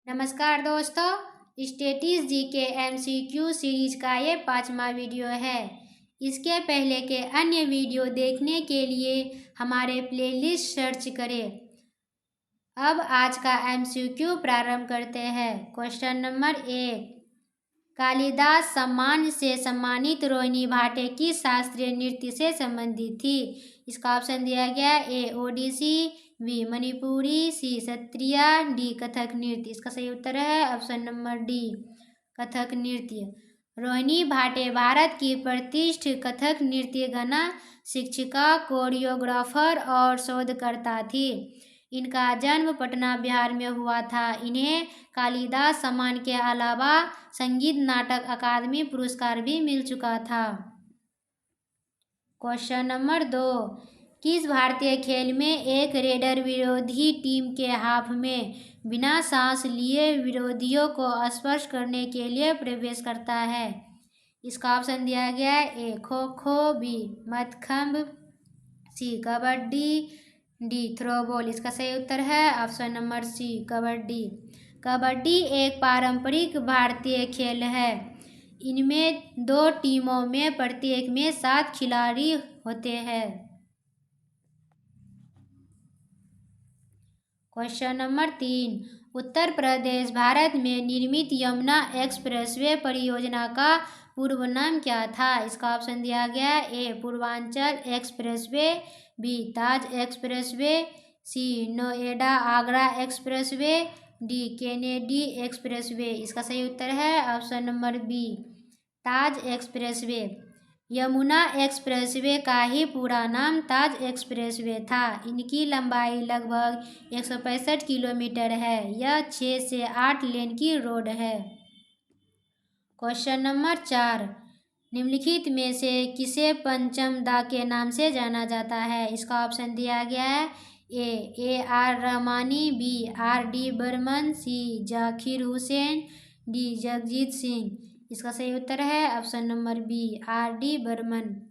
नमस्कार दोस्तों, स्टेटिस जी के MCQ सीरीज का ये 5वां वीडियो है। इसके पहले के अन्य वीडियो देखने के लिए हमारे प्लेलिस्ट सर्च करें। अब आज का MCQ प्रारंभ करते हैं। क्वेश्चन नंबर 1, कालिदास सम्मान से सम्मानित रोहिणी भाटे की शास्त्रीय नृत्य से संबंधित थी। इसका ऑप्शन दिया गया ए ओडिसी, बी मणिपुरी, सी सत्रिय, डी कथक नृत्य। इसका सही उत्तर है ऑप्शन नंबर डी कथक नृत्य। रोहिणी भाटे भारत की प्रतिष्ठित कथक नृत्यगना, शिक्षिका, कोरियोग्राफर और शोधकर्ता थी। इनका जन्म पटना बिहार में हुआ था। इन्हें कालिदास सम्मान के अलावा संगीत नाटक अकादमी पुरस्कार भी मिल चुका था। क्वेश्चन नंबर 2, किस भारतीय खेल में एक रेडर विरोधी टीम के हाफ में बिना सांस लिए विरोधियों को स्पर्श करने के लिए प्रवेश करता है? इसका ऑप्शन दिया गया है A kho kho, B Mallakhamb, C kabaddi, D throwball. इसका सही उत्तर है option number C kabaddi. Kabaddi एक पारंपरिक भारतीय खेल है। इनमें 2 टीमों में प्रत्येक में 7 खिलाड़ी होते हैं। क्वेश्चन नंबर 3, उत्तर प्रदेश भारत में निर्मित यमुना एक्सप्रेसवे परियोजना का पूर्व नाम क्या था? इसका ऑप्शन दिया गया A Purvanchal expressway, B Taj expressway, C Noida Agra expressway, D Kennedy expressway. इसका सही उत्तर है option number B Taj expressway. Yamuna expressway का ही पूरा नाम ताज एक्सप्रेसवे था। इनकी लंबाई लगभग 165 किलोमीटर है। यह 6 से 8 लेन की रोड है। क्वेश्चन नंबर 4, निम्नलिखित में से किसे पंचम दा के नाम से जाना जाता है? इसका ऑप्शन दिया गया है A R Rahmani, B R D Burman, C Zakir Hussain, D Jagjit Singh. इसका सही उत्तर है option number B R D Burman.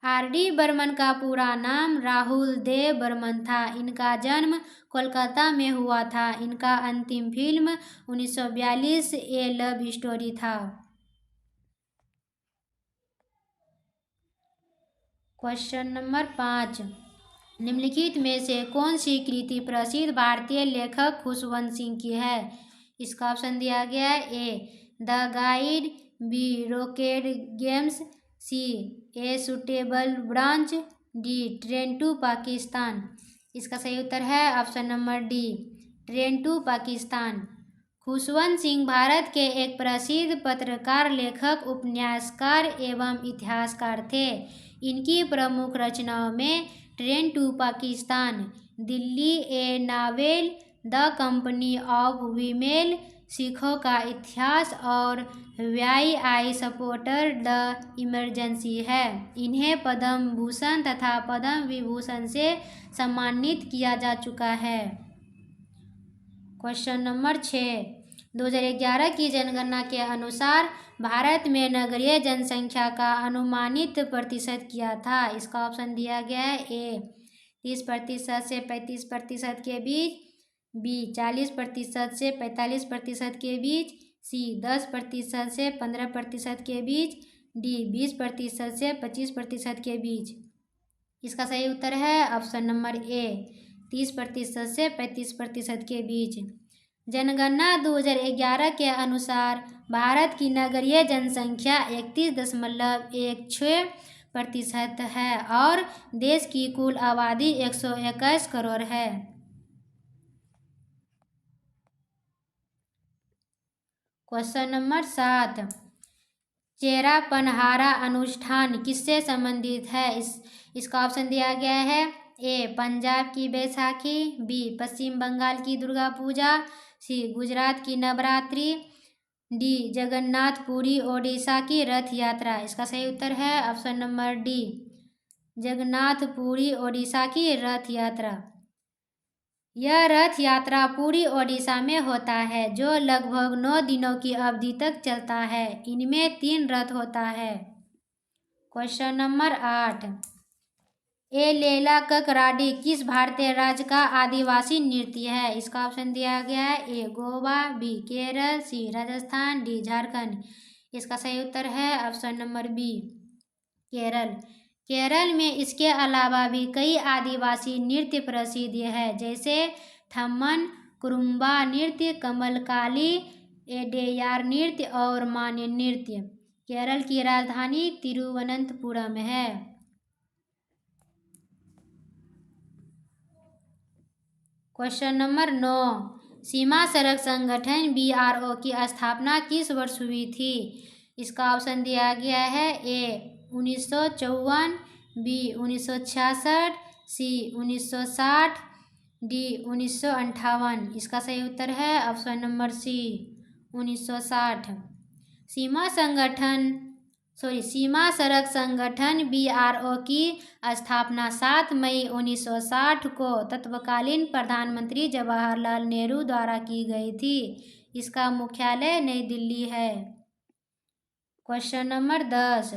R D Burman का पूरा नाम राहुल देव बर्मन था। इनका जन्म कोलकाता में हुआ था। इनका अंतिम फिल्म 1942 ए लव स्टोरी था। क्वेश्चन नंबर 5, निम्नलिखित में से कौन सी कृति प्रसिद्ध भारतीय लेखक खुशवंत सिंह की है? इसका ऑप्शन दिया गया है A the guide, B rocket games, C a suitable branch, D train to Pakistan. इसका सही उत्तर है option number D train to Pakistan. Khushwant Singh Bharat के एक प्रसिद्ध पत्रकार, लेखक, उपन्यासकार एवं इतिहासकार थे। इनकी प्रमुख रचनाओं में train to Pakistan, Delhi a novel, the company of women, सिखों का इतिहास और why I supported the emergency है। इन्हें पद्म भूषण तथा पद्म विभूषण से सम्मानित किया जा चुका है। क्वेश्चन नंबर 6, 2011 की जनगणना के अनुसार भारत में नगरीय जनसंख्या का अनुमानित प्रतिशत क्या था? इसका ऑप्शन दिया गया है ए 30% से 35% के बीच, बी 40% से 45% के बीच, सी 10% से 15% के बीच, डी 20% से 25% के बीच। इसका सही उत्तर है ऑप्शन नंबर ए 30% से 35% के बीच। जनगणना 2011 के अनुसार भारत की नगरीय जनसंख्या 31.16% है और देश की कुल आबादी 121 करोड़ है। क्वेश्चन नंबर 7, चेरा पनहारा अनुष्ठान किससे संबंधित है? इसका ऑप्शन दिया गया है ए पंजाब की बैसाखी, बी पश्चिम बंगाल की दुर्गा पूजा, सी गुजरात की नवरात्रि, डी जगन्नाथपुरी ओडिशा की रथ यात्रा। इसका सही उत्तर है option number D Jagannathpuri Odisha की रथ यात्रा। यह रथ यात्रा पूरी ओडिशा में होता है, जो लगभग 9 दिनों की अवधि तक चलता है। इनमें 3 रथ होता है। क्वेश्चन नंबर 8, ए लेला ककराडी किस भारतीय राज्य का आदिवासी नृत्य है? इसका ऑप्शन दिया गया है A Goa, B Kerala, C Rajasthan, D Jharkhand. इसका सही उत्तर है option number B Kerala. Kerala में इसके अलावा भी कई आदिवासी नृत्य प्रसिद्ध है, जैसे थम्मन, कुरुम्बा नृत्य, कमलकाली, एडेयार नृत्य और मान्य नृत्य। केरल की राजधानी तिरुवनंतपुरम है। क्वेश्चन नंबर 9, सीमा सड़क संगठन BRO की स्थापना किस वर्ष हुई थी? इसका ऑप्शन दिया गया है ए 1954, बी 1966, सी 1960, डी 1958। इसका सही उत्तर है ऑप्शन नंबर सी 1960। सीमा सड़क संगठन BRO की स्थापना 7 मई 1960 को तत्कालीन प्रधानमंत्री जवाहरलाल नेहरू द्वारा की गई थी। इसका मुख्यालय नई दिल्ली है। क्वेश्चन नंबर 10,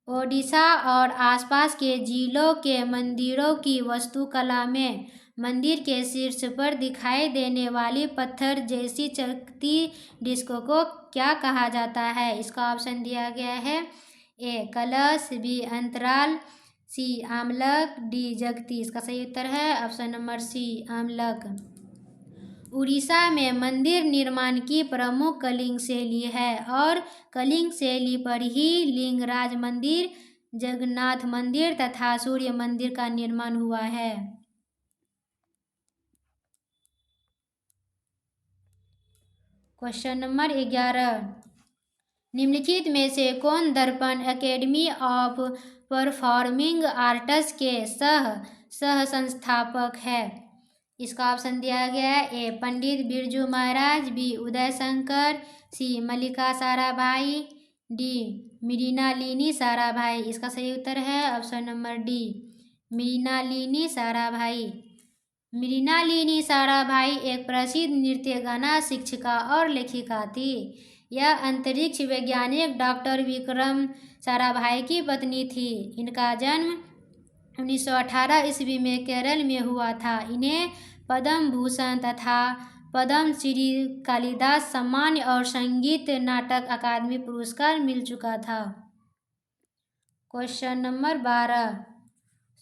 ओडिशा और आसपास के जिलों के मंदिरों की वास्तुकला में मंदिर के शीर्ष पर दिखाई देने वाली पत्थर जैसी चकती डिस्क को क्या कहा जाता है? इसका ऑप्शन दिया गया है ए कलश, बी अंतराल, सी आमलक, डी जगती। इसका सही उत्तर है ऑप्शन नंबर सी आमलक। उड़ीसा में मंदिर निर्माण की प्रमुख कलिंग शैली है और कलिंग शैली पर ही लिंगराज मंदिर, जगन्नाथ मंदिर तथा सूर्य मंदिर का निर्माण हुआ है। क्वेश्चन नंबर 11, निम्नलिखित में से कौन दर्पण एकेडमी ऑफ परफॉर्मिंग आर्ट्स के सह संस्थापक है? इसका ऑप्शन दिया गया है ए पंडित बिरजू महाराज, बी उदय शंकर, सी मल्लिका साराभाई, डी मृणालिनी साराभाई। इसका सही उत्तर है option number D Mrinalini Sarabhai. Mrinalini Sarabhai एक प्रसिद्ध नृत्य गाना शिक्षिका और लेखिका थी। यह अंतरिक्ष वैज्ञानिक डॉक्टर विक्रम साराभाई की पत्नी थी। इनका जन्म 1918 ईस्वी में केरल में हुआ था। इन्हें पद्म भूषण तथा पद्म श्री कालिदास सम्मान और संगीत नाटक अकादमी पुरस्कार मिल चुका था। क्वेश्चन नंबर 12,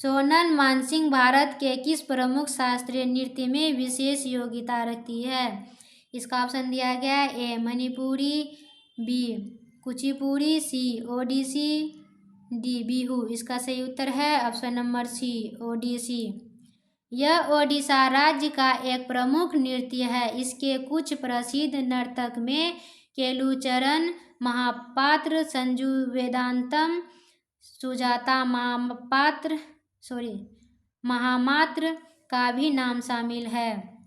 सोनल मानसिंह भारत के किस प्रमुख शास्त्रीय नृत्य में विशेष योग्यता रखती है? इसका ऑप्शन दिया गया है ए मणिपुरी, बी कुचिपुड़ी, सी ओडिसी, डी बिहू। इसका सही उत्तर है ऑप्शन नंबर सी ओडिसी। यह ओडिशा राज्य का एक प्रमुख नृत्य है। इसके कुछ प्रसिद्ध नर्तक में केलुचरण महापात्र, संजू वेदांतम, सुजाता महामात्र का भी नाम शामिल है।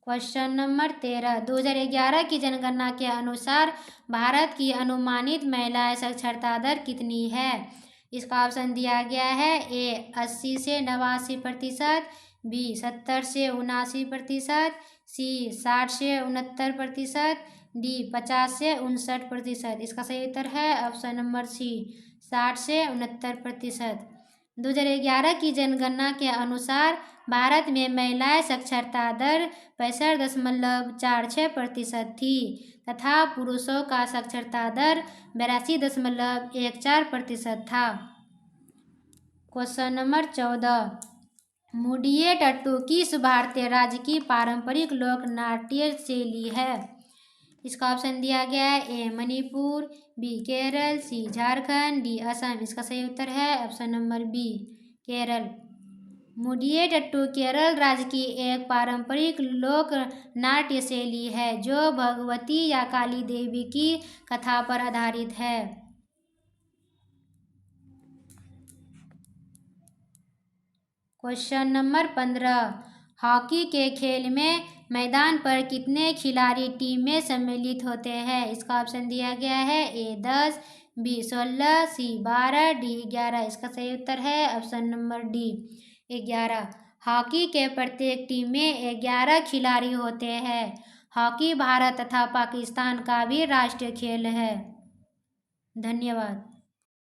क्वेश्चन नंबर 13, 2011 की जनगणना के अनुसार भारत की अनुमानित महिला साक्षरता दर कितनी है? इसका ऑप्शन दिया गया है ए 80 से 89%, बी 70 से 79%, सी 60 से 69%, डी 50 से 59%। इसका सही उत्तर है ऑप्शन नंबर सी 60 से 69%। 2011 की जनगणना के अनुसार भारत में महिलाएं साक्षरता दर 65.46% थी तथा पुरुषों का साक्षरता दर 82.14% था। क्वेश्चन नंबर 14, मुडियेट्टू किस भारतीय राज्य की पारंपरिक लोक नाट्य शैली है? इसका ऑप्शन दिया गया है A Manipur, B Kerala, C Jharkhand, D Assam. इसका सही उत्तर है option number B Kerala. Mudiyettu Kerala राज्य की एक पारंपरिक लोक नाट्य शैली है जो भगवती या काली देवी की कथा पर आधारित है। क्वेश्चन नंबर 15, हॉकी के खेल में मैदान पर कितने खिलाड़ी टीम में सम्मिलित होते हैं? इसका ऑप्शन दिया गया है ए 10, बी 16, सी 12, डी 11। इसका सही उत्तर है ऑप्शन नंबर डी 11। हॉकी के प्रत्येक टीम में 11 खिलाड़ी होते हैं। हॉकी भारत तथा पाकिस्तान का भी राष्ट्रीय खेल है। धन्यवाद।